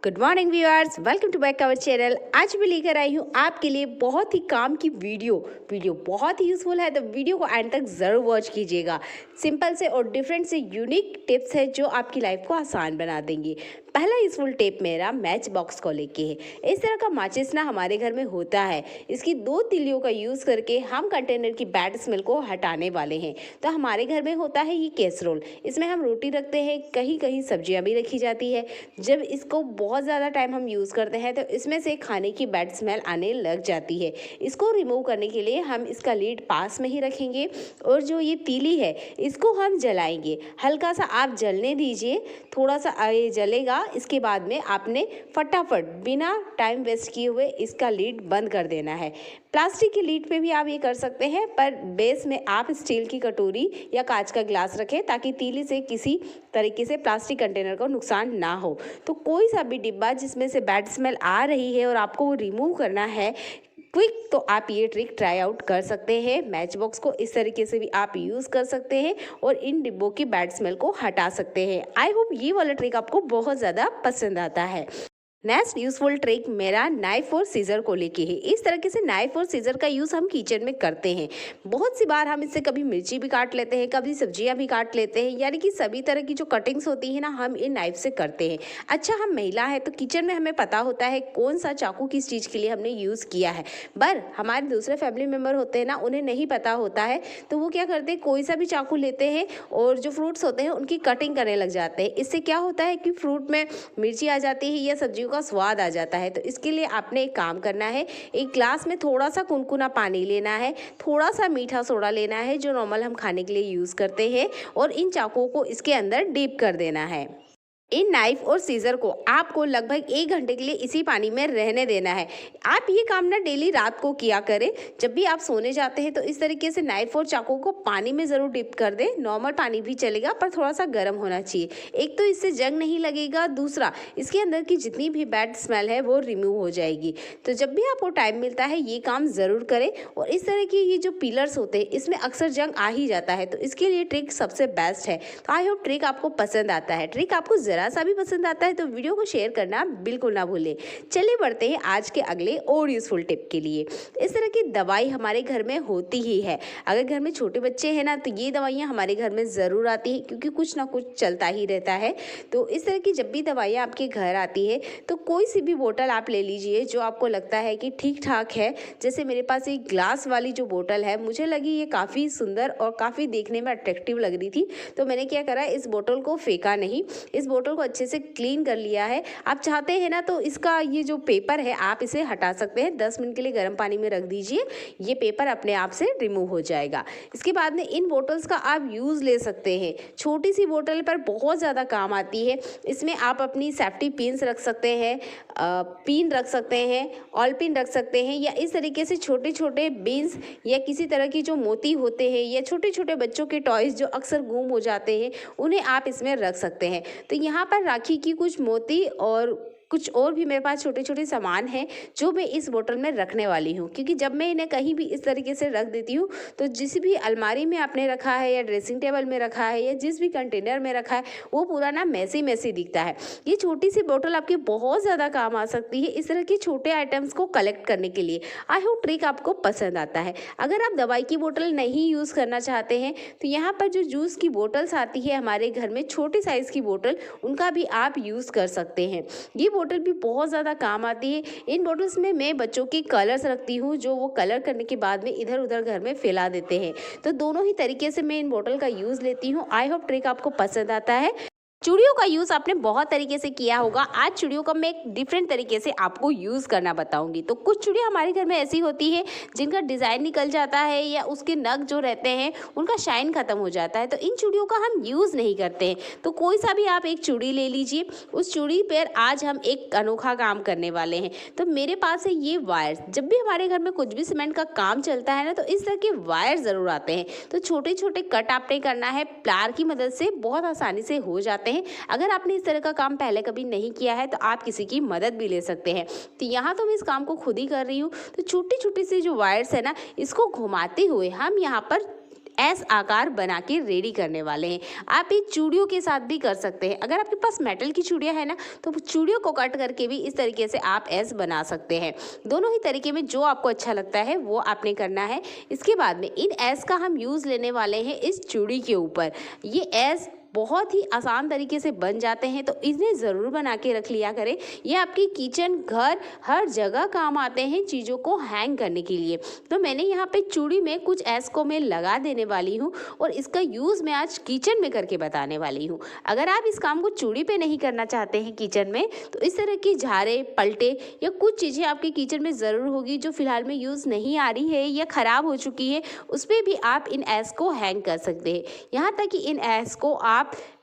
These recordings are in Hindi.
Good morning viewers, welcome to back our channel. आज मैं लेकर आई हूँ आपके लिए बहुत ही काम की वीडियो बहुत ही यूजफुल है, तो वीडियो को एंड तक ज़रूर वॉच कीजिएगा। सिंपल से और डिफरेंट से यूनिक टिप्स है जो आपकी लाइफ को आसान बना देंगे। पहला यूजफुल टिप मेरा मैच बॉक्स को लेके है। इस तरह का माचिस ना हमारे घर में होता है। इसकी 2 तिलियों का यूज़ करके हम कंटेनर की बैड स्मेल को हटाने वाले हैं। तो हमारे घर में होता है ये कैसरोल। इसमें हम रोटी रखते हैं, कहीं कहीं सब्जियां भी रखी जाती है। जब इसको बहुत ज़्यादा टाइम हम यूज़ करते हैं तो इसमें से खाने की बैड स्मेल आने लग जाती है। इसको रिमूव करने के लिए हम इसका लीड पास में ही रखेंगे और जो ये तीली है इसको हम जलाएंगे। हल्का सा आप जलने दीजिए, थोड़ा सा ये जलेगा। इसके बाद में आपने फटाफट बिना टाइम वेस्ट किए हुए इसका लीड बंद कर देना है। प्लास्टिक के लीड पे भी आप ये कर सकते हैं, पर बेस में आप स्टील की कटोरी या कांच का ग्लास रखें ताकि तीली से किसी तरीके से प्लास्टिक कंटेनर को नुकसान ना हो। तो कोई सा भी डिब्बा जिसमें से बैड स्मेल आ रही है और आपको वो रिमूव करना है क्विक, तो आप ये ट्रिक ट्राई आउट कर सकते हैं। मैच बॉक्स को इस तरीके से भी आप यूज़ कर सकते हैं और इन डिब्बों की बैड स्मेल को हटा सकते हैं। आई होप ये वाला ट्रिक आपको बहुत ज़्यादा पसंद आता है। नेक्स्ट यूजफुल ट्रिक मेरा नाइफ और सीजर को लेके है। इस तरीके से नाइफ और सीजर का यूज़ हम किचन में करते हैं। बहुत सी बार हम इससे कभी मिर्ची भी काट लेते हैं, कभी सब्जियां भी काट लेते हैं, यानी कि सभी तरह की जो कटिंग्स होती है ना, हम इन नाइफ से करते हैं। अच्छा, हम महिला है तो किचन में हमें पता होता है कौन सा चाकू किस चीज़ के लिए हमने यूज़ किया है। पर हमारे दूसरे फैमिली मेम्बर होते हैं ना, उन्हें नहीं पता होता है, तो वो क्या करते हैं, कोई सा भी चाकू लेते हैं और जो फ्रूट्स होते हैं उनकी कटिंग करने लग जाते हैं। इससे क्या होता है कि फ्रूट में मिर्ची आ जाती है या सब्जियों का स्वाद आ जाता है। तो इसके लिए आपने एक काम करना है, एक ग्लास में थोड़ा सा कुनकुना पानी लेना है, थोड़ा सा मीठा सोडा लेना है जो नॉर्मल हम खाने के लिए यूज़ करते हैं, और इन चाकुओं को इसके अंदर डीप कर देना है। इन नाइफ और सीजर को आपको लगभग 1 घंटे के लिए इसी पानी में रहने देना है। आप ये काम ना डेली रात को किया करें। जब भी आप सोने जाते हैं तो इस तरीके से नाइफ और चाकू को पानी में ज़रूर डिप कर दें। नॉर्मल पानी भी चलेगा, पर थोड़ा सा गर्म होना चाहिए। एक तो इससे जंग नहीं लगेगा, दूसरा इसके अंदर की जितनी भी बैड स्मेल है वो रिमूव हो जाएगी। तो जब भी आपको टाइम मिलता है ये काम ज़रूर करें। और इस तरह की ये जो पिलर्स होते हैं इसमें अक्सर जंग आ ही जाता है, तो इसके लिए ट्रिक सबसे बेस्ट है। तो आई होप ट्रिक आपको पसंद आता है। ट्रिक आपको ज़रा सा भी पसंद आता है तो वीडियो को शेयर करना बिल्कुल ना भूलें। चलिए बढ़ते हैं आज के अगले और यूजफुल टिप के लिए। इस तरह की दवाई हमारे घर में होती ही है। अगर घर में छोटे बच्चे हैं ना, तो ये दवाइयाँ हमारे घर में ज़रूर आती है, क्योंकि कुछ ना कुछ चलता ही रहता है। तो इस तरह की जब भी दवाइयाँ आपके घर आती है तो कोई सी भी बोतल आप ले लीजिए जो आपको लगता है कि ठीक ठाक है। जैसे मेरे पास एक ग्लास वाली जो बोतल है, मुझे लगी ये काफ़ी सुंदर और काफ़ी देखने में अट्रैक्टिव लग रही थी, तो मैंने क्या करा, इस बोतल को फेंका नहीं, इस बोतल को अच्छे से क्लीन कर लिया है। आप चाहते हैं ना तो इसका ये जो पेपर है आप इसे हटा सकते हैं। 10 मिनट के लिए गर्म पानी में रख दीजिए, ये पेपर अपने आप से रिमूव हो जाएगा। इसके बाद में इन बोतल्स का आप यूज़ ले सकते हैं। छोटी सी बोतल पर बहुत ज़्यादा काम आती है। इसमें आप अपनी सेफ्टी पिन्स रख सकते हैं, पिन रख सकते हैं, ऑल पिन रख सकते हैं, या इस तरीके से छोटे छोटे बीन्स या किसी तरह की जो मोती होते हैं या छोटे छोटे बच्चों के टॉयज़ जो अक्सर गुम हो जाते हैं उन्हें आप इसमें रख सकते हैं। तो यहाँ पर राखी की कुछ मोती और कुछ और भी मेरे पास छोटे छोटे सामान हैं जो मैं इस बोतल में रखने वाली हूँ, क्योंकि जब मैं इन्हें कहीं भी इस तरीके से रख देती हूँ तो जिस भी अलमारी में आपने रखा है या ड्रेसिंग टेबल में रखा है या जिस भी कंटेनर में रखा है वो पूरा ना मैसी मैसी दिखता है। ये छोटी सी बोतल आपकी बहुत ज़्यादा काम आ सकती है इस तरह के छोटे आइटम्स को कलेक्ट करने के लिए। आई होप ट्रिक आपको पसंद आता है। अगर आप दवाई की बोतल नहीं यूज़ करना चाहते हैं तो यहाँ पर जो जूस की बोतल्स आती है हमारे घर में, छोटे साइज़ की बोतल, उनका भी आप यूज़ कर सकते हैं। ये बोतल भी बहुत ज़्यादा काम आती है। इन बोतल्स में मैं बच्चों के कलर्स रखती हूँ जो वो कलर करने के बाद में इधर उधर घर में फैला देते हैं। तो दोनों ही तरीके से मैं इन बोतल का यूज़ लेती हूँ। आई होप ट्रिक आपको पसंद आता है। चूड़ियों का यूज़ आपने बहुत तरीके से किया होगा। आज चूड़ियों का मैं एक डिफरेंट तरीके से आपको यूज़ करना बताऊंगी। तो कुछ चूड़ियाँ हमारे घर में ऐसी होती है जिनका डिज़ाइन निकल जाता है या उसके नग जो रहते हैं उनका शाइन ख़त्म हो जाता है, तो इन चूड़ियों का हम यूज़ नहीं करते हैं। तो कोई सा भी आप एक चूड़ी ले लीजिए। उस चूड़ी पर आज हम एक अनोखा काम करने वाले हैं। तो मेरे पास है ये वायर्स। जब भी हमारे घर में कुछ भी सीमेंट का काम चलता है ना, तो इस तरह के वायर ज़रूर आते हैं। तो छोटे छोटे कट आपने करना है, प्लार की मदद से बहुत आसानी से हो जाते हैं। अगर आपने इस तरह का काम पहले कभी नहीं किया है तो आप किसी की मदद भी ले सकते हैं। तो यहाँ तो मैं इस काम को खुद ही कर रही हूँ। तो छोटी छोटी सी जो वायर्स है ना, इसको घुमाते हुए हम यहाँ पर एस आकार बना के रेडी करने वाले हैं। आप ये चूड़ियों के साथ भी कर सकते हैं। अगर आपके पास मेटल की चूड़ियाँ है ना, तो चूड़ियों को कट करके भी इस तरीके से आप एस बना सकते हैं। दोनों ही तरीके में जो आपको अच्छा लगता है वो आपने करना है। इसके बाद में इन एस का हम यूज़ लेने वाले हैं इस चूड़ी के ऊपर। ये एस बहुत ही आसान तरीके से बन जाते हैं, तो इन्हें ज़रूर बना के रख लिया करें। ये आपकी किचन, घर, हर जगह काम आते हैं चीज़ों को हैंग करने के लिए। तो मैंने यहाँ पे चूड़ी में कुछ एस को मैं लगा देने वाली हूँ और इसका यूज़ मैं आज किचन में करके बताने वाली हूँ। अगर आप इस काम को चूड़ी पे नहीं करना चाहते हैं किचन में, तो इस तरह की झारे, पलटे या कुछ चीज़ें आपके किचन में ज़रूर होगी जो फिलहाल में यूज़ नहीं आ रही है या ख़राब हो चुकी है, उस पर भी आप इन एस को हैंग कर सकते हैं। यहाँ तक कि इन एस को आप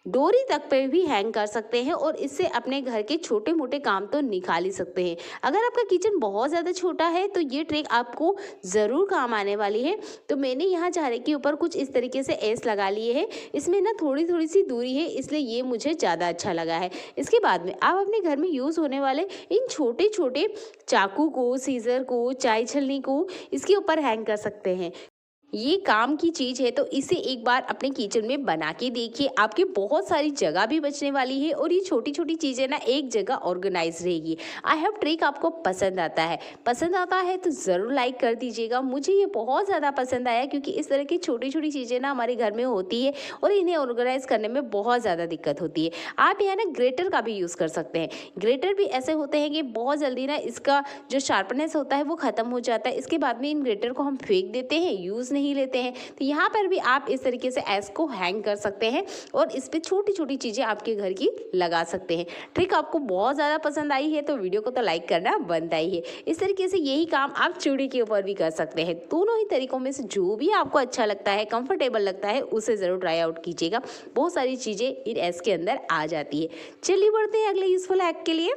डोरी तक पे भी हैंग कर सकते हैं और इससे अपने घर के छोटे मोटे काम तो निकाल ही सकते हैं। अगर आपका किचन बहुत ज़्यादा छोटा है तो ये ट्रिक आपको ज़रूर काम आने वाली है। तो मैंने यहाँ झारे के ऊपर कुछ इस तरीके से एस लगा लिए हैं। इसमें ना थोड़ी थोड़ी सी दूरी है, इसलिए ये मुझे ज़्यादा अच्छा लगा है। इसके बाद में आप अपने घर में यूज़ होने वाले इन छोटे छोटे चाकू को, सीज़र को, चाय छलनी को इसके ऊपर हैंग कर सकते हैं। ये काम की चीज़ है, तो इसे एक बार अपने किचन में बना के देखिए। आपकी बहुत सारी जगह भी बचने वाली है और ये छोटी छोटी चीज़ें ना एक जगह ऑर्गेनाइज रहेगी। आई होप ट्रिक आपको पसंद आता है तो ज़रूर लाइक कर दीजिएगा। मुझे ये बहुत ज़्यादा पसंद आया क्योंकि इस तरह की छोटी छोटी चीज़ें ना हमारे घर में होती है और इन्हें ऑर्गेनाइज करने में बहुत ज़्यादा दिक्कत होती है। आप यहाँ ना ग्रेटर का भी यूज़ कर सकते हैं। ग्रेटर भी ऐसे होते हैं कि बहुत जल्दी ना इसका जो शार्पनेस होता है वो ख़त्म हो जाता है। इसके बाद में इन ग्रेटर को हम फेंक देते हैं, यूज़ नहीं लेते हैं। तो यहाँ पर भी आप इस तरीके से एस को हैंग कर सकते हैं और इस पे छोटी छोटी चीज़ें आपके घर की लगा सकते हैं। ट्रिक आपको बहुत ज़्यादा पसंद आई है तो वीडियो को तो लाइक करना बनता ही है। इस तरीके से यही काम आप चूड़ी के ऊपर भी कर सकते हैं। दोनों ही तरीकों में से जो भी आपको अच्छा लगता है, कंफर्टेबल लगता है, उसे ज़रूर ट्राई आउट कीजिएगा। बहुत सारी चीज़ें इन एस के अंदर आ जाती है। चलिए बढ़ते हैं अगले यूजफुल हैक के लिए।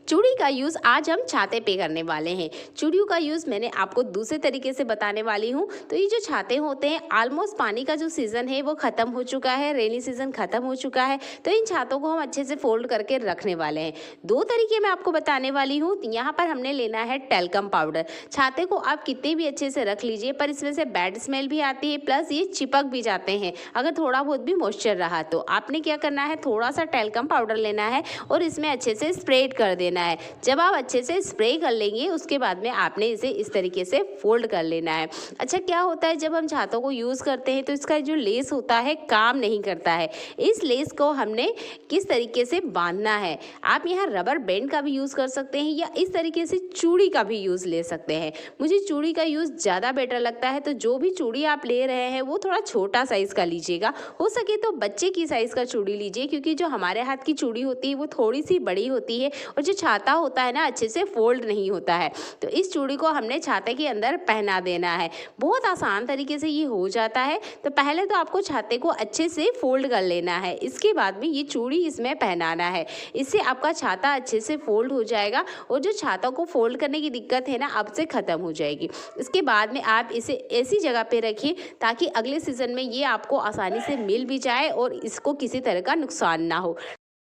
चूड़ी का यूज़ आज हम छाते पे करने वाले हैं। चूड़ियों का यूज़ मैंने आपको दूसरे तरीके से बताने वाली हूँ। तो ये जो छाते होते हैं, ऑलमोस्ट पानी का जो सीज़न है वो ख़त्म हो चुका है, रेनी सीज़न ख़त्म हो चुका है। तो इन छातों को हम अच्छे से फोल्ड करके रखने वाले हैं। दो तरीके मैं आपको बताने वाली हूँ। यहाँ पर हमने लेना है टेल्कम पाउडर। छाते को आप कितने भी अच्छे से रख लीजिए, पर इसमें से बैड स्मेल भी आती है, प्लस ये चिपक भी जाते हैं अगर थोड़ा बहुत भी मॉइस्चर रहा तो। आपने क्या करना है, थोड़ा सा टेल्कम पाउडर लेना है और इसमें अच्छे से स्प्रेड कर देना है। जब आप अच्छे से स्प्रे कर लेंगे उसके बाद में आपने इसे इस तरीके से फोल्ड कर लेना है। अच्छा, क्या होता है जब हम छातों को यूज़ करते हैं तो इसका जो लेस होता है काम नहीं करता है। इस लेस को हमने किस तरीके से बांधना है, आप यहाँ रबर बैंड का भी यूज़ कर सकते हैं या इस तरीके से चूड़ी का भी यूज़ ले सकते हैं। मुझे चूड़ी का यूज़ ज़्यादा बेटर लगता है, तो जो भी चूड़ी आप ले रहे हैं वो थोड़ा छोटा साइज़ का लीजिएगा। हो सके तो बच्चे की साइज़ का चूड़ी लीजिए, क्योंकि जो हमारे हाथ की चूड़ी होती है वो थोड़ी सी बड़ी होती है और जो छाता होता है ना अच्छे से फोल्ड नहीं होता है। तो इस चूड़ी को हमने छाते के अंदर पहना देना है। बहुत आसान तरीके से ये हो जाता है। तो पहले तो आपको छाते को अच्छे से फोल्ड कर लेना है, इसके बाद में ये चूड़ी इसमें पहनाना है। इससे आपका छाता अच्छे से फोल्ड हो जाएगा और जो छाता को फोल्ड करने की दिक्कत है ना अब से ख़त्म हो जाएगी। इसके बाद में आप इसे ऐसी जगह पे रखिए ताकि अगले सीज़न में ये आपको आसानी से मिल भी जाए और इसको किसी तरह का नुकसान ना हो।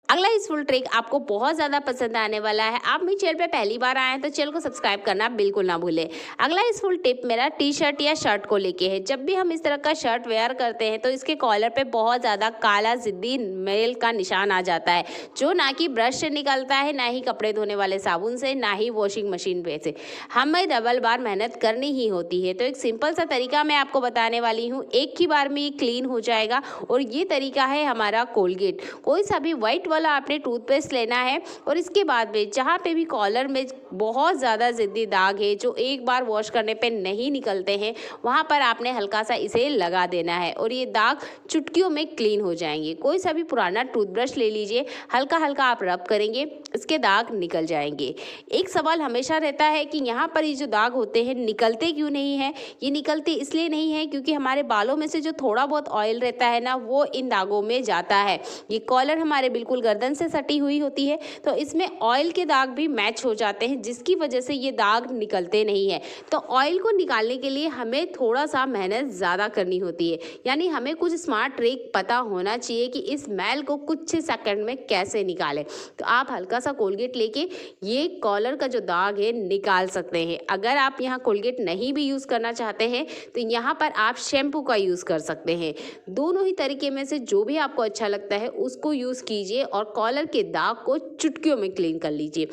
अगला यूजफुल ट्रिक आपको बहुत ज़्यादा पसंद आने वाला है। आप मेरे चैनल पे पहली बार आए हैं तो चैनल को सब्सक्राइब करना बिल्कुल ना भूलें। अगला यूजफुल टिप मेरा टी शर्ट या शर्ट को लेके है। जब भी हम इस तरह का शर्ट वेयर करते हैं तो इसके कॉलर पे बहुत ज़्यादा काला ज़िद्दी मेल का निशान आ जाता है, जो ना कि ब्रश से निकलता है, ना ही कपड़े धोने वाले साबुन से, ना ही वॉशिंग मशीन पे से। हमें डबल बार मेहनत करनी ही होती है। तो एक सिंपल सा तरीका मैं आपको बताने वाली हूँ, एक ही बार में ये क्लीन हो जाएगा और ये तरीका है हमारा कोलगेट। कोई सा भी वाइट वाला आपने टूथपेस्ट लेना है और इसके बाद में जहाँ पे भी कॉलर में बहुत ज़्यादा ज़िद्दी दाग है जो एक बार वॉश करने पे नहीं निकलते हैं, वहाँ पर आपने हल्का सा इसे लगा देना है और ये दाग चुटकियों में क्लीन हो जाएंगे। कोई सा भी पुराना टूथब्रश ले लीजिए, हल्का हल्का आप रब करेंगे, इसके दाग निकल जाएंगे। एक सवाल हमेशा रहता है कि यहाँ पर ये जो दाग होते हैं निकलते क्यों नहीं है। ये निकलते इसलिए नहीं है क्योंकि हमारे बालों में से जो थोड़ा बहुत ऑयल रहता है ना वो इन दागों में जाता है। ये कॉलर हमारे बिल्कुल गर्दन से सटी हुई होती है, तो इसमें ऑयल के दाग भी मैच हो जाते हैं, जिसकी वजह से ये दाग निकलते नहीं है। तो ऑयल को निकालने के लिए हमें थोड़ा सा मेहनत ज़्यादा करनी होती है, यानी हमें कुछ स्मार्ट ट्रिक पता होना चाहिए कि इस मैल को कुछ सेकंड में कैसे निकालें। तो आप हल्का सा कोलगेट लेके ये कॉलर का जो दाग है निकाल सकते हैं। अगर आप यहाँ कोलगेट नहीं भी यूज़ करना चाहते हैं तो यहाँ पर आप शैम्पू का यूज़ कर सकते हैं। दोनों ही तरीके में से जो भी आपको अच्छा लगता है उसको यूज़ कीजिए और कॉलर के दाग को चुटकियों में क्लीन कर लीजिए।